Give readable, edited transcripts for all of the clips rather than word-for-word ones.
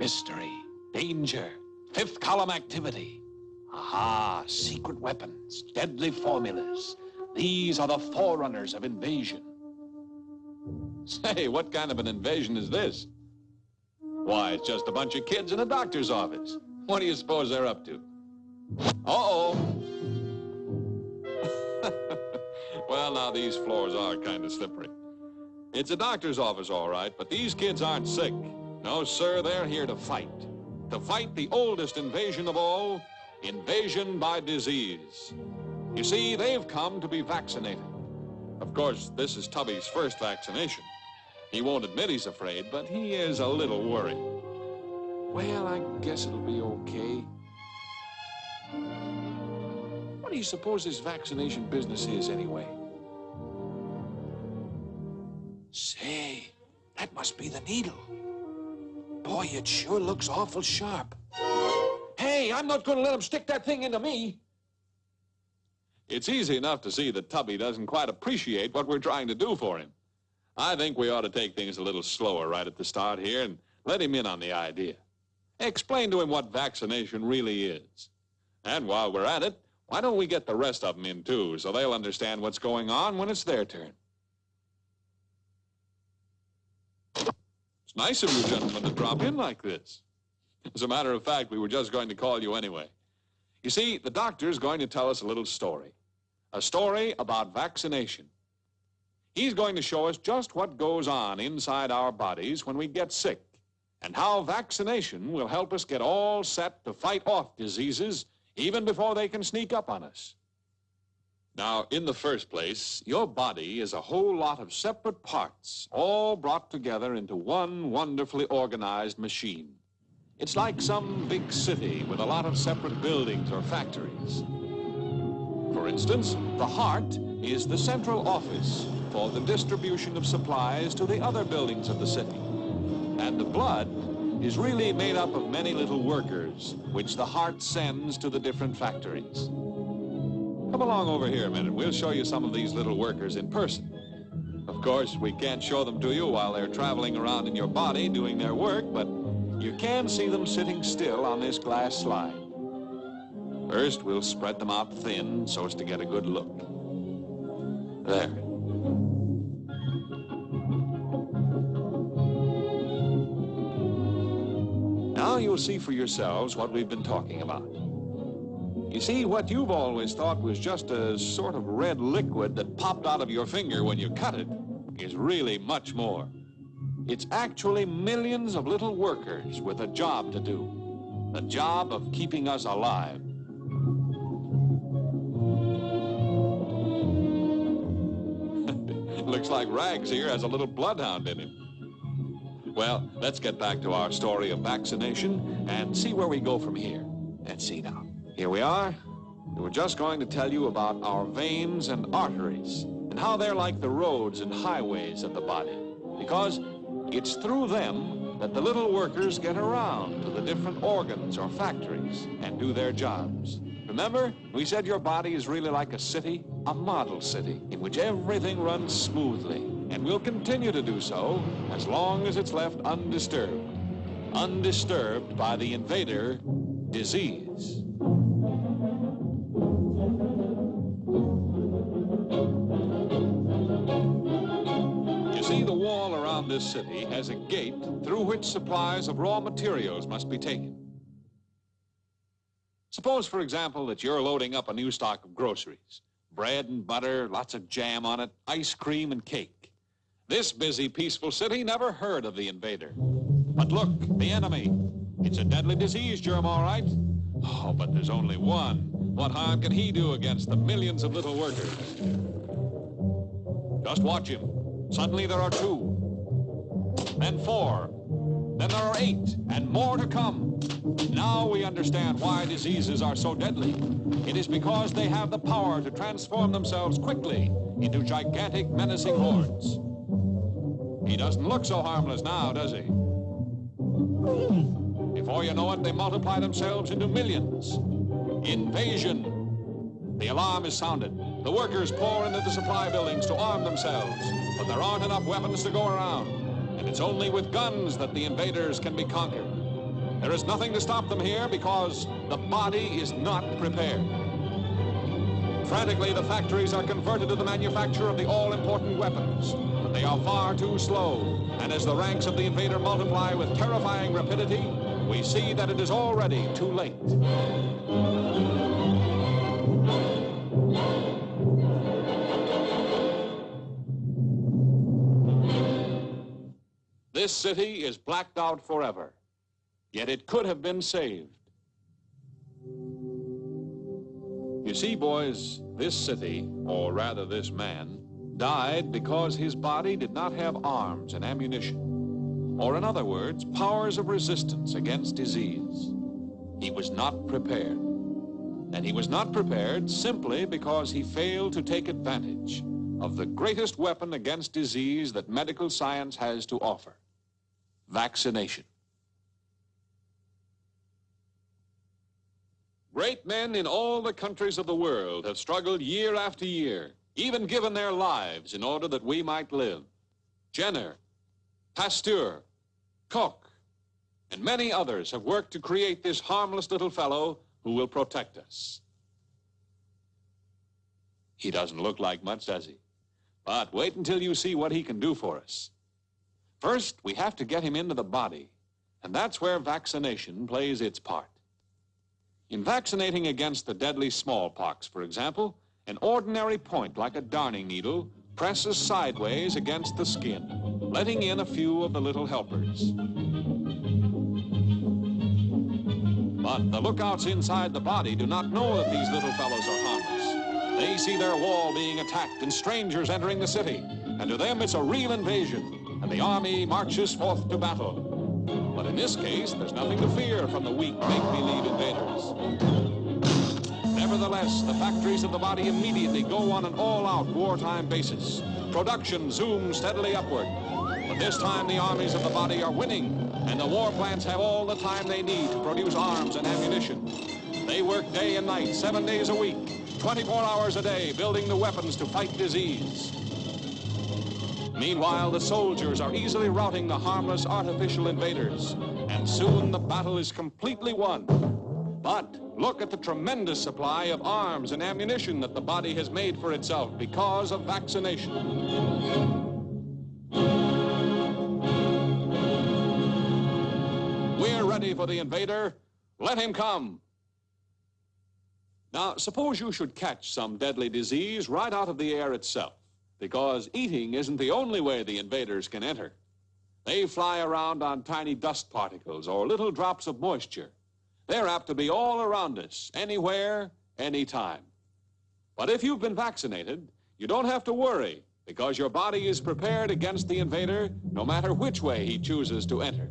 Mystery, danger, fifth column activity. Aha, secret weapons, deadly formulas. These are the forerunners of invasion. Say, what kind of an invasion is this? Why, it's just a bunch of kids in a doctor's office. What do you suppose they're up to? Uh-oh. Well, now, these floors are kind of slippery. It's a doctor's office, all right, but these kids aren't sick. No, sir, they're here to fight. To fight the oldest invasion of all, invasion by disease. You see, they've come to be vaccinated. Of course, this is Tubby's first vaccination. He won't admit he's afraid, but he is a little worried. Well, I guess it'll be okay. What do you suppose this vaccination business is, anyway? Say, that must be the needle. Boy, it sure looks awful sharp. Hey, I'm not going to let him stick that thing into me. It's easy enough to see that Tubby doesn't quite appreciate what we're trying to do for him. I think we ought to take things a little slower right at the start here and let him in on the idea. Explain to him what vaccination really is. And while we're at it, why don't we get the rest of them in too, so they'll understand what's going on when it's their turn. It's nice of you gentlemen to drop in like this. As a matter of fact, we were just going to call you anyway. You see, the doctor's going to tell us a little story. A story about vaccination. He's going to show us just what goes on inside our bodies when we get sick, and how vaccination will help us get all set to fight off diseases even before they can sneak up on us. Now, in the first place, your body is a whole lot of separate parts, all brought together into one wonderfully organized machine. It's like some big city with a lot of separate buildings or factories. For instance, the heart is the central office for the distribution of supplies to the other buildings of the city. And the blood is really made up of many little workers, which the heart sends to the different factories. Come along over here a minute. We'll show you some of these little workers in person. Of course, we can't show them to you while they're traveling around in your body doing their work, but you can see them sitting still on this glass slide. First, we'll spread them out thin so as to get a good look. There. Now you'll see for yourselves what we've been talking about. You see, what you've always thought was just a sort of red liquid that popped out of your finger when you cut it is really much more. It's actually millions of little workers with a job to do. The job of keeping us alive. Looks like Rags here has a little bloodhound in him. Well, let's get back to our story of vaccination and see where we go from here. Let's see now. Here we are. We were just going to tell you about our veins and arteries and how they're like the roads and highways of the body, because it's through them that the little workers get around to the different organs or factories and do their jobs. Remember, we said your body is really like a city, a model city, in which everything runs smoothly, and will continue to do so as long as it's left undisturbed. Undisturbed by the invader, disease. You see, the wall around this city has a gate through which supplies of raw materials must be taken. Suppose, for example, that you're loading up a new stock of groceries. Bread and butter, lots of jam on it, ice cream and cake. This busy, peaceful city never heard of the invader. But look, the enemy. It's a deadly disease germ, all right. Oh, but there's only one. What harm can he do against the millions of little workers? Just watch him. Suddenly there are 2, then 4, then there are 8, and more to come. Now we understand why diseases are so deadly. It is because they have the power to transform themselves quickly into gigantic, menacing hordes. He doesn't look so harmless now, does he? Before you know it, they multiply themselves into millions. Invasion. The alarm is sounded. The workers pour into the supply buildings to arm themselves, but there aren't enough weapons to go around. And it's only with guns that the invaders can be conquered. There is nothing to stop them here because the body is not prepared. Frantically, the factories are converted to the manufacture of the all-important weapons, but they are far too slow. And as the ranks of the invader multiply with terrifying rapidity, we see that it is already too late. This city is blacked out forever, yet it could have been saved. You see, boys, this city, or rather this man, died because his body did not have arms and ammunition, or in other words, powers of resistance against disease. He was not prepared. And he was not prepared simply because he failed to take advantage of the greatest weapon against disease that medical science has to offer: vaccination. Great men in all the countries of the world have struggled year after year, even given their lives in order that we might live. Jenner, Pasteur, Koch, and many others have worked to create this harmless little fellow who will protect us. He doesn't look like much, does he? But wait until you see what he can do for us. First, we have to get him into the body, and that's where vaccination plays its part. In vaccinating against the deadly smallpox, for example, an ordinary point like a darning needle presses sideways against the skin, letting in a few of the little helpers. But the lookouts inside the body do not know that these little fellows are harmless. They see their wall being attacked and strangers entering the city, and to them it's a real invasion, and the army marches forth to battle. But in this case, there's nothing to fear from the weak, make-believe invaders. Nevertheless, the factories of the body immediately go on an all-out wartime basis. Production zooms steadily upward. But this time, the armies of the body are winning, and the war plants have all the time they need to produce arms and ammunition. They work day and night, 7 days a week, 24 hours a day, building the weapons to fight disease. Meanwhile, the soldiers are easily routing the harmless artificial invaders, and soon the battle is completely won. But look at the tremendous supply of arms and ammunition that the body has made for itself because of vaccination. We're ready for the invader. Let him come. Now, suppose you should catch some deadly disease right out of the air itself, because eating isn't the only way the invaders can enter. They fly around on tiny dust particles or little drops of moisture. They're apt to be all around us, anywhere, anytime. But if you've been vaccinated, you don't have to worry, because your body is prepared against the invader no matter which way he chooses to enter.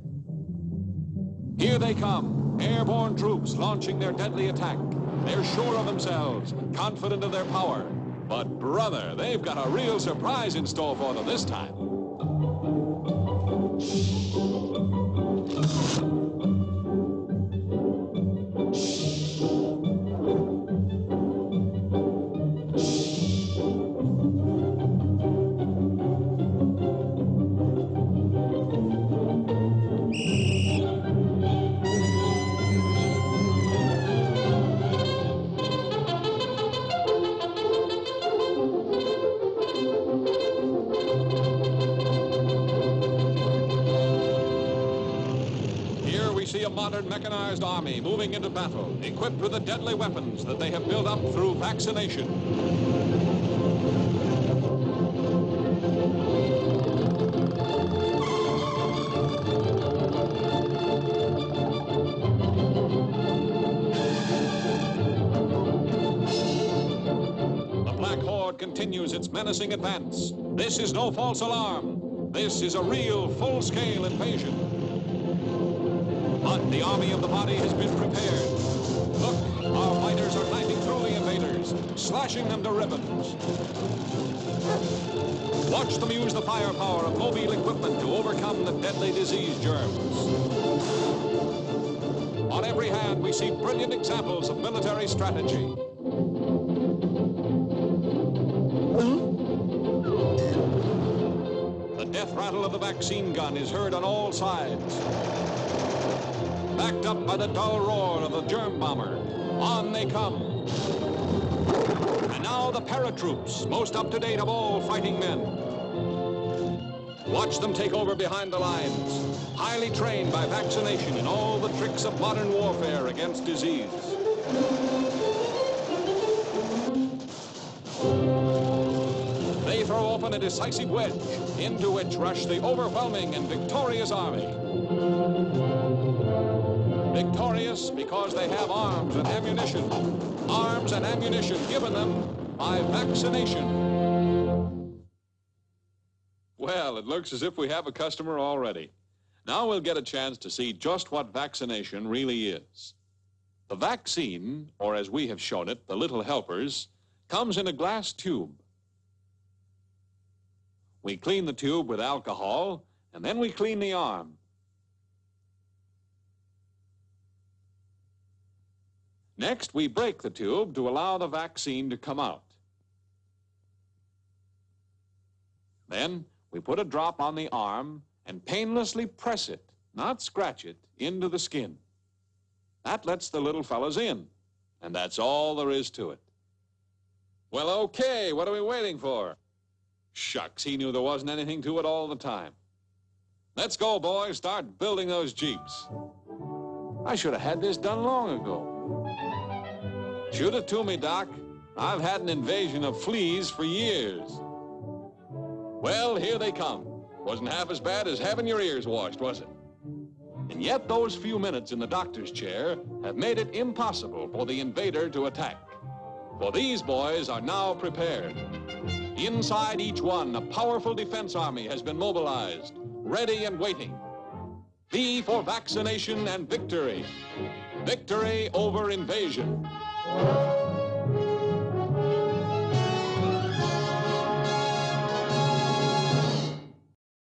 Here they come, airborne troops launching their deadly attack. They're sure of themselves, confident of their power. But, brother, they've got a real surprise in store for them this time. A modern mechanized army moving into battle, equipped with the deadly weapons that they have built up through vaccination. The Black Horde continues its menacing advance. This is no false alarm. This is a real, full-scale invasion. But the army of the body has been prepared. Look, our fighters are knifing through the invaders, slashing them to ribbons. Watch them use the firepower of mobile equipment to overcome the deadly disease germs. On every hand, we see brilliant examples of military strategy. The death rattle of the vaccine gun is heard on all sides. backed up by the dull roar of the germ bomber. On they come. And now the paratroops, most up-to-date of all fighting men. Watch them take over behind the lines, highly trained by vaccination in all the tricks of modern warfare against disease. They throw open a decisive wedge, into which rush the overwhelming and victorious army. Victorious because they have arms and ammunition given them by vaccination. Well, it looks as if we have a customer already. Now we'll get a chance to see just what vaccination really is. The vaccine, or as we have shown it, the little helpers, comes in a glass tube. We clean the tube with alcohol, and then we clean the arm. Next, we break the tube to allow the vaccine to come out. Then, we put a drop on the arm and painlessly press it, not scratch it, into the skin. That lets the little fellas in, and that's all there is to it. Well, okay, what are we waiting for? Shucks, he knew there wasn't anything to it all the time. Let's go, boys, start building those Jeeps. I should have had this done long ago. Shoot it to me, Doc. I've had an invasion of fleas for years. Well, here they come. Wasn't half as bad as having your ears washed, was it? And yet those few minutes in the doctor's chair have made it impossible for the invader to attack. For these boys are now prepared. Inside each one, a powerful defense army has been mobilized, ready and waiting. V for vaccination and victory. Victory over invasion.